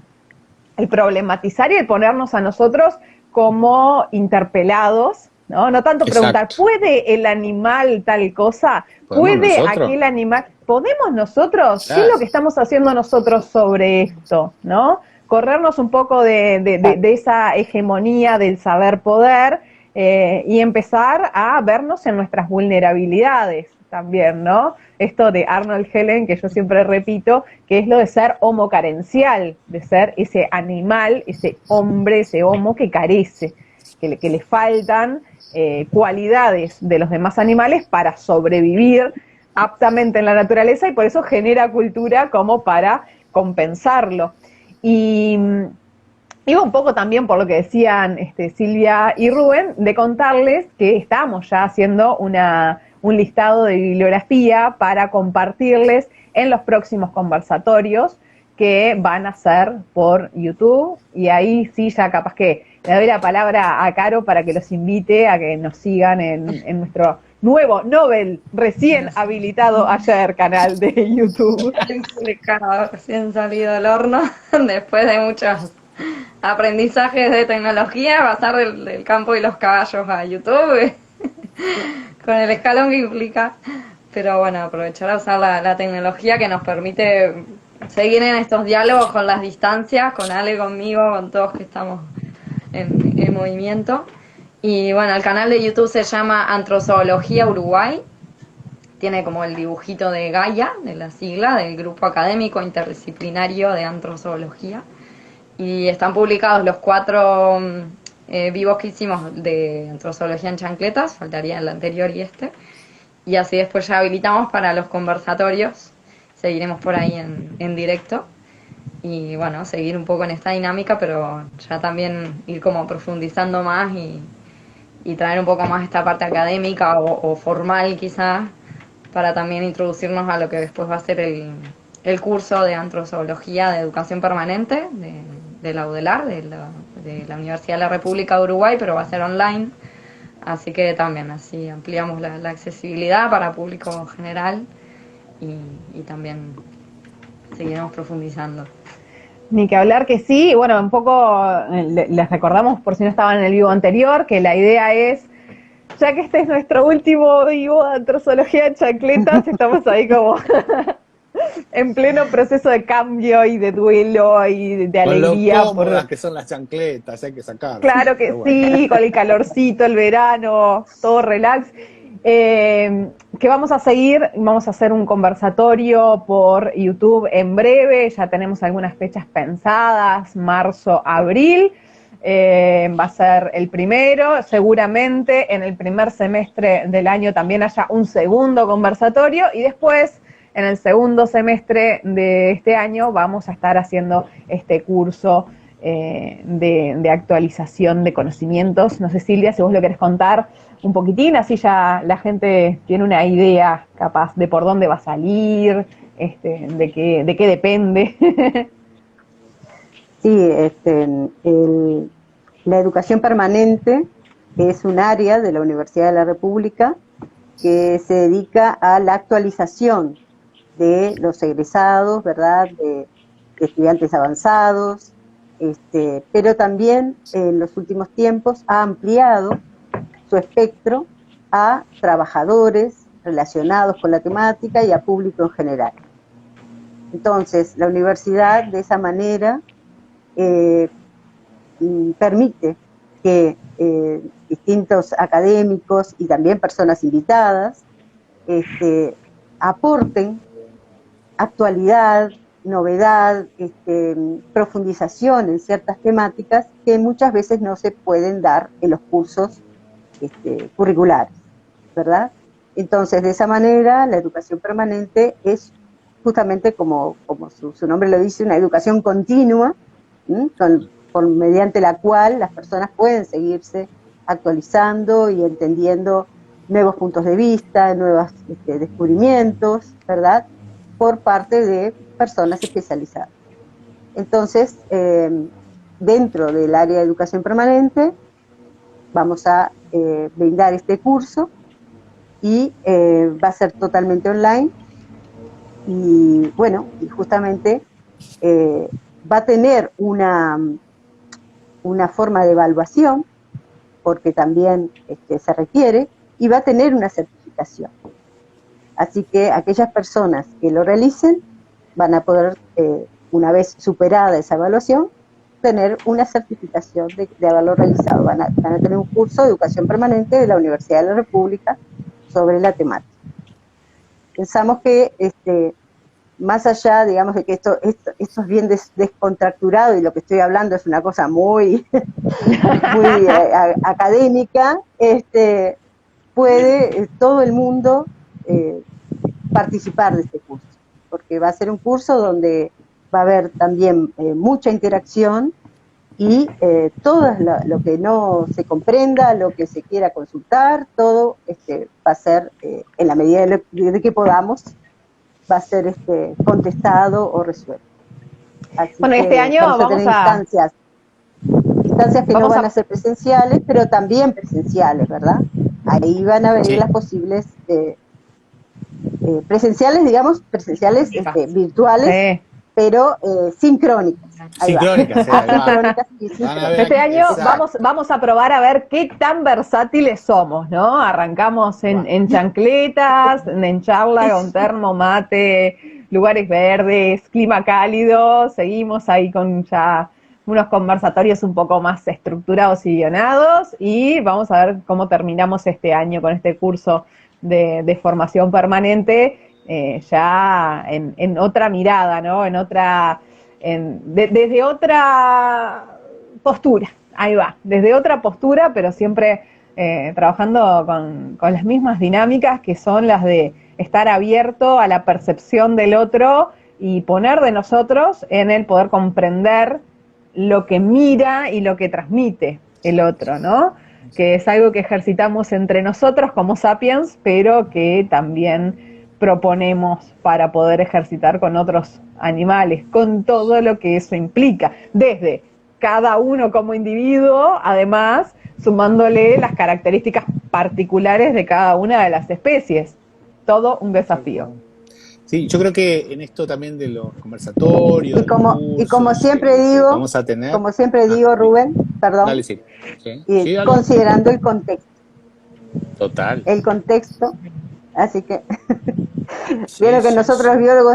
El problematizar y el ponernos a nosotros como interpelados, ¿no? No tanto preguntar, Exacto. ¿puede el animal tal cosa? ¿Podemos ¿Puede nosotros? aquel animal? ¿Podemos nosotros? ¿Qué es Claro. lo que estamos haciendo nosotros sobre esto? ¿No? Corrernos un poco de esa hegemonía del saber poder, y empezar a vernos en nuestras vulnerabilidades también, ¿no? Esto de Arnold Helen, que yo siempre repito, que es lo de ser homo carencial, de ser ese animal, ese hombre, ese homo que carece, que le faltan cualidades de los demás animales para sobrevivir aptamente en la naturaleza, y por eso genera cultura como para compensarlo. Y iba un poco también por lo que decían Silvia y Rubén, de contarles que estamos ya haciendo un listado de bibliografía para compartirles en los próximos conversatorios que van a ser por YouTube, y ahí sí ya capaz que le doy la palabra a Caro para que los invite a que nos sigan en nuestro nuevo Nobel recién habilitado ayer canal de YouTube. Recién salido del horno, después de muchos aprendizajes de tecnología, pasar del campo y los caballos a YouTube, con el escalón que implica. Pero bueno, aprovechar a usar la tecnología que nos permite seguir en estos diálogos con las distancias, con Ale, conmigo, con todos que estamos en movimiento. Y bueno, el canal de YouTube se llama Antrozoología Uruguay. Tiene como el dibujito de Gaia, de la sigla del Grupo Académico Interdisciplinario de Antrozoología. Y están publicados los 4 vivos que hicimos de Antrozoología en chancletas, faltaría el anterior y este. Y así después ya habilitamos para los conversatorios, seguiremos por ahí en directo. Y bueno, seguir un poco en esta dinámica, pero ya también ir como profundizando más y traer un poco más esta parte académica o formal quizás, para también introducirnos a lo que después va a ser el curso de Antrozoología de Educación Permanente de la UDELAR, de la Universidad de la República de Uruguay, pero va a ser online. Así que también así ampliamos la accesibilidad para público general y también seguiremos profundizando. Ni que hablar que sí, y bueno, un poco les recordamos, por si no estaban en el vivo anterior, que la idea es, ya que este es nuestro último vivo de Antrozoología en chancletas, estamos ahí como en pleno proceso de cambio y de duelo y de Con lo alegría. cómodas que son las chancletas, hay que sacarlas. Claro que Pero sí, bueno. con el calorcito, el verano, todo relax. Que vamos a seguir, vamos a hacer un conversatorio por YouTube en breve, ya tenemos algunas fechas pensadas, marzo, abril, va a ser el primero, seguramente en el primer semestre del año también haya un segundo conversatorio, y después en el segundo semestre de este año vamos a estar haciendo este curso de actualización de conocimientos. No sé, Silvia, si vos lo querés contar un poquitín, así ya la gente tiene una idea capaz de por dónde va a salir, de qué depende. Sí, la educación permanente es un área de la Universidad de la República que se dedica a la actualización de los egresados, ¿verdad?, de estudiantes avanzados, pero también en los últimos tiempos ha ampliado su espectro a trabajadores relacionados con la temática y a público en general. Entonces, la universidad de esa manera permite que distintos académicos y también personas invitadas aporten actualidad, novedad, profundización en ciertas temáticas que muchas veces no se pueden dar en los cursos curriculares, ¿verdad? Entonces, de esa manera, la educación permanente es justamente como su nombre lo dice, una educación continua, mediante la cual las personas pueden seguirse actualizando y entendiendo nuevos puntos de vista, nuevos descubrimientos, ¿verdad?, por parte de personas especializadas. Entonces, dentro del área de educación permanente, vamos a brindar este curso y va a ser totalmente online y bueno, y justamente va a tener una forma de evaluación, porque también se requiere, y va a tener una certificación. Así que aquellas personas que lo realicen van a poder, una vez superada esa evaluación, tener una certificación de haberlo realizado. Van a tener un curso de educación permanente de la Universidad de la República sobre la temática. Pensamos que más allá, digamos, de que esto es bien descontracturado y lo que estoy hablando es una cosa muy, muy académica, puede todo el mundo participar de este curso, porque va a ser un curso donde va a haber también mucha interacción y todo lo que no se comprenda, lo que se quiera consultar, todo va a ser, en la medida de que podamos, va a ser contestado o resuelto. Así bueno, que este año vamos a tener instancias que no van a ser presenciales, pero también presenciales, ¿verdad? Ahí van a venir Sí. las posibles presenciales, digamos, presenciales virtuales, Sí. pero sincrónicas. Ahí va. Sincrónicas, ahí va. Sincrónicas y Van a síncronas. ver Este aquí, año exacto. vamos a probar a ver qué tan versátiles somos, ¿no? Arrancamos en chancletas, en charla con termo, mate, lugares verdes, clima cálido, seguimos ahí con ya unos conversatorios un poco más estructurados y guionados y vamos a ver cómo terminamos este año con este curso de formación permanente, ya en otra mirada, ¿no? Desde otra postura, ahí va, desde otra postura, pero siempre trabajando con las mismas dinámicas que son las de estar abierto a la percepción del otro y poner de nosotros en el poder comprender lo que mira y lo que transmite el otro, ¿no? Que es algo que ejercitamos entre nosotros como sapiens, pero que también proponemos para poder ejercitar con otros animales, con todo lo que eso implica, desde cada uno como individuo, además sumándole las características particulares de cada una de las especies. Todo un desafío. Sí, yo creo que en esto también de los conversatorios, Y como cursos siempre que digo, vamos a tener. Rubén, perdón, Dale, sí. Sí, y sí, dale. considerando el Total. contexto, así que Sí, vieron que sí, nosotros sí. los biólogos,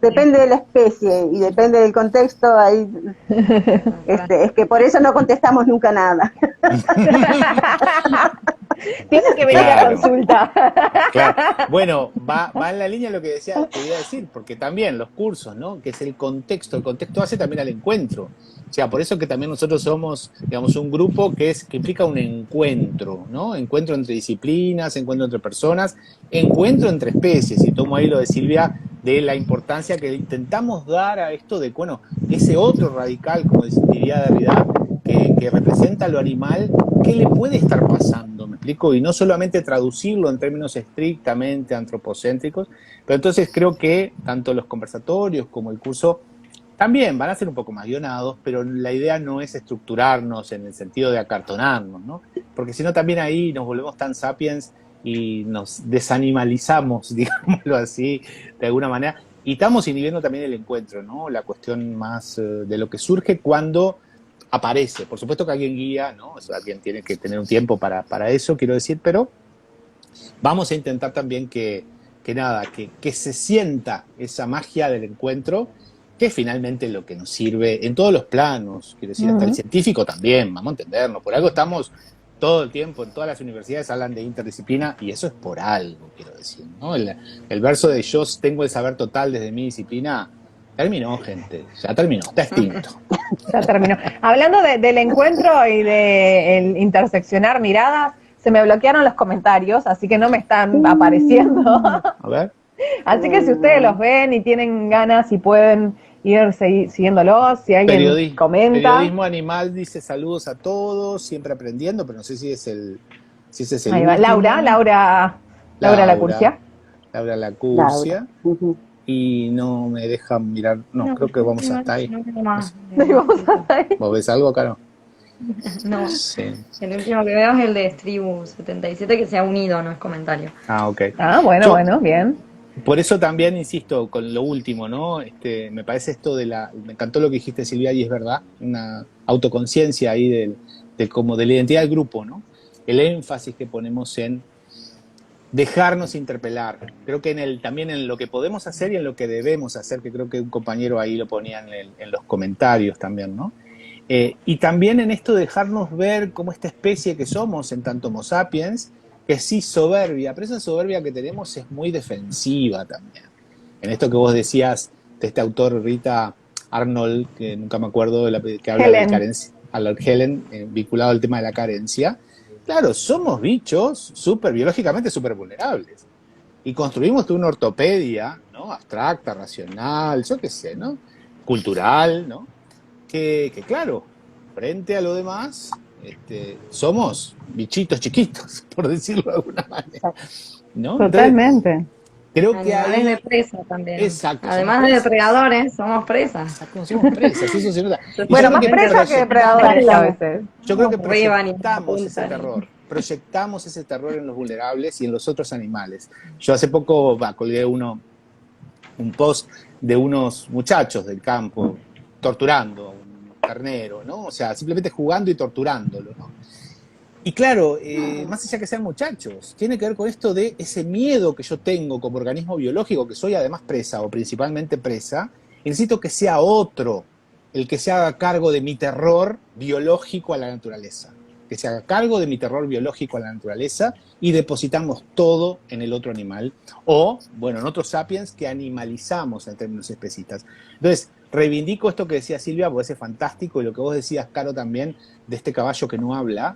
depende de la especie y depende del contexto, ahí es que por eso no contestamos nunca nada. Tiene que venir a Claro. consulta. Claro. Bueno, va en la línea de lo que quería decir, porque también los cursos, ¿no? Que es el contexto hace también al encuentro. O sea, por eso que también nosotros somos, digamos, un grupo que implica un encuentro, ¿no? Encuentro entre disciplinas, encuentro entre personas, encuentro entre especies. Y tomo ahí lo de Silvia, de la importancia que intentamos dar a esto de, bueno, ese otro radical, como diría Derrida, que representa lo animal, ¿qué le puede estar pasando? ¿Me explico? Y no solamente traducirlo en términos estrictamente antropocéntricos, pero entonces creo que tanto los conversatorios como el curso también van a ser un poco más guionados, pero la idea no es estructurarnos en el sentido de acartonarnos, ¿no? Porque si no también ahí nos volvemos tan sapiens y nos desanimalizamos, digámoslo así, de alguna manera, y estamos inhibiendo también el encuentro, ¿no? La cuestión más de lo que surge cuando aparece. Por supuesto que alguien guía, ¿no? O sea, alguien tiene que tener un tiempo para eso, quiero decir, pero vamos a intentar también que se sienta esa magia del encuentro, que es finalmente lo que nos sirve en todos los planos, quiero decir, hasta el científico también, vamos a entendernos, por algo estamos todo el tiempo, en todas las universidades hablan de interdisciplina, y eso es por algo, quiero decir, ¿no? El verso de yo tengo el saber total desde mi disciplina, terminó, gente, ya terminó, está extinto. Ya terminó. Hablando del encuentro y de el interseccionar miradas, se me bloquearon los comentarios, así que no me están apareciendo. A ver. Así que si ustedes los ven y tienen ganas y pueden ir siguiéndolos, si alguien comenta. Periodismo Animal dice saludos a todos, siempre aprendiendo, pero no sé si ese es el Ahí va, último. Laura Lacurcia. Laura Lacurcia. Ujú. Y no me dejan mirar, no, creo que vamos hasta ahí. Vamos hasta ahí. ¿Vos ves algo, Caro? No, Sí. el último que veo es el de Stribu77 que se ha unido, no es comentario. Ah, ok. Ah, bueno, bien. Por eso también insisto con lo último, ¿no? Me parece esto me encantó lo que dijiste, Silvia, y es verdad, una autoconciencia ahí de la identidad del grupo, ¿no? El énfasis que ponemos en dejarnos interpelar. Creo que también en lo que podemos hacer y en lo que debemos hacer, que creo que un compañero ahí lo ponía en los comentarios también, ¿no? Y también en esto de dejarnos ver como esta especie que somos en tanto Homo sapiens, que sí soberbia, pero esa soberbia que tenemos es muy defensiva también. En esto que vos decías de este autor Rita Arnold, que nunca me acuerdo, que habla de carencia, Helen, vinculado al tema de la carencia. Claro, somos bichos biológicamente súper vulnerables. Y construimos toda una ortopedia, ¿no? Abstracta, racional, yo qué sé, ¿no? Cultural, ¿no? Que claro, frente a lo demás, somos bichitos chiquitos, por decirlo de alguna manera, ¿no? Totalmente. Entonces, creo que Animales de presa también. Exacto. Además de depredadores, somos presas. Exacto, somos presas, eso se nota. Bueno, más presas que depredadores a veces. Yo creo que Arriba, ni proyectamos punta, ese ni- terror. Proyectamos ese terror en los vulnerables y en los otros animales. Yo hace poco colgué un post de unos muchachos del campo torturando a un carnero, ¿no? O sea, simplemente jugando y torturándolo, ¿no? Y claro, más allá que sean muchachos, tiene que ver con esto de ese miedo que yo tengo como organismo biológico, que soy además presa o principalmente presa, y necesito que sea otro el que se haga cargo de mi terror biológico a la naturaleza. Que se haga cargo de mi terror biológico a la naturaleza y depositamos todo en el otro animal. O, bueno, en otros sapiens que animalizamos en términos especistas. Entonces, reivindico esto que decía Silvia, porque es fantástico, y lo que vos decías, Caro, también, de este caballo que no habla,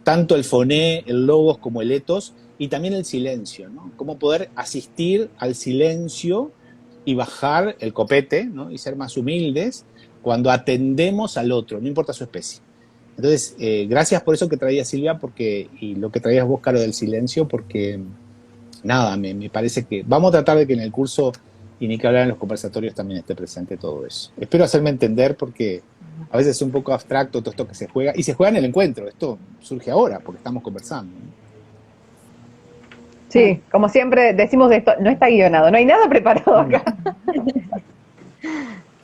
tanto el foné, el logos como el etos, y también el silencio, ¿no? Cómo poder asistir al silencio y bajar el copete, ¿no? Y ser más humildes cuando atendemos al otro, no importa su especie. Entonces, gracias por eso que traía Silvia, y lo que traías vos, Caro, del silencio, porque nada, me parece que vamos a tratar de que en el curso, y ni que hablar en los conversatorios, también esté presente todo eso. Espero hacerme entender, porque a veces es un poco abstracto todo esto que se juega, y se juega en el encuentro. Esto surge ahora, porque estamos conversando, ¿no? Sí, como siempre decimos esto, no está guionado, no hay nada preparado acá.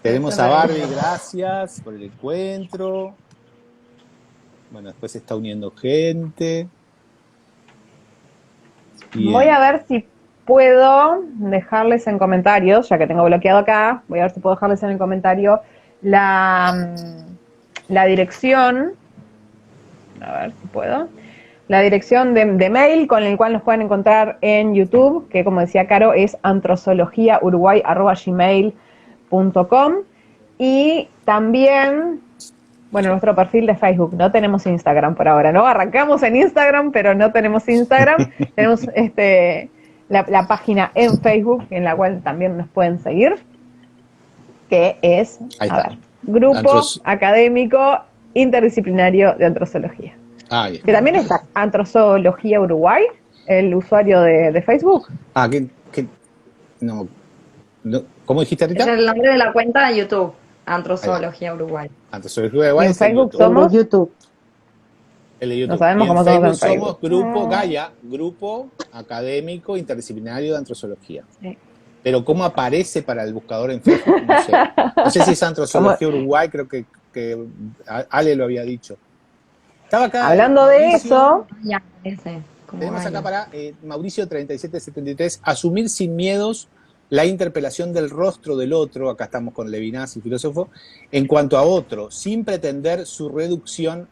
Tenemos a Barbie, gracias por el encuentro. Bueno, después se está uniendo gente. Bien. Voy a ver si puedo dejarles en comentarios, ya que tengo bloqueado acá, voy a ver si puedo dejarles en el comentario la dirección, a ver si puedo, la dirección de mail con el cual nos pueden encontrar en YouTube, que como decía Caro es antrozologiauruguay@gmail.com, y también, bueno, nuestro perfil de Facebook. No tenemos Instagram por ahora, ¿no? Arrancamos en Instagram, pero no tenemos Instagram. Tenemos la página en Facebook, en la cual también nos pueden seguir, que es, Grupo Académico Interdisciplinario de Antrozoología. Que también es Antrozoología Uruguay, el usuario de Facebook. No, ¿cómo dijiste ahorita? Es el nombre de la cuenta de YouTube, Antrozoología Uruguay. Antrozoología Uruguay en es Facebook YouTube. somos YouTube. El de YouTube. No sabemos cómo Facebook somos en Facebook. somos Grupo Gaia, Grupo Académico Interdisciplinario de Antrozoología. Sí. Pero ¿cómo aparece para el buscador en Facebook? No sé. No sé si es Antrozoología Uruguay, creo que Ale lo había dicho. Estaba acá. Hablando de eso, Ya aparece. Tenemos acá para Mauricio 3773, asumir sin miedos la interpelación del rostro del otro, acá estamos con Levinas, el filósofo, en cuanto a otro, sin pretender su reducción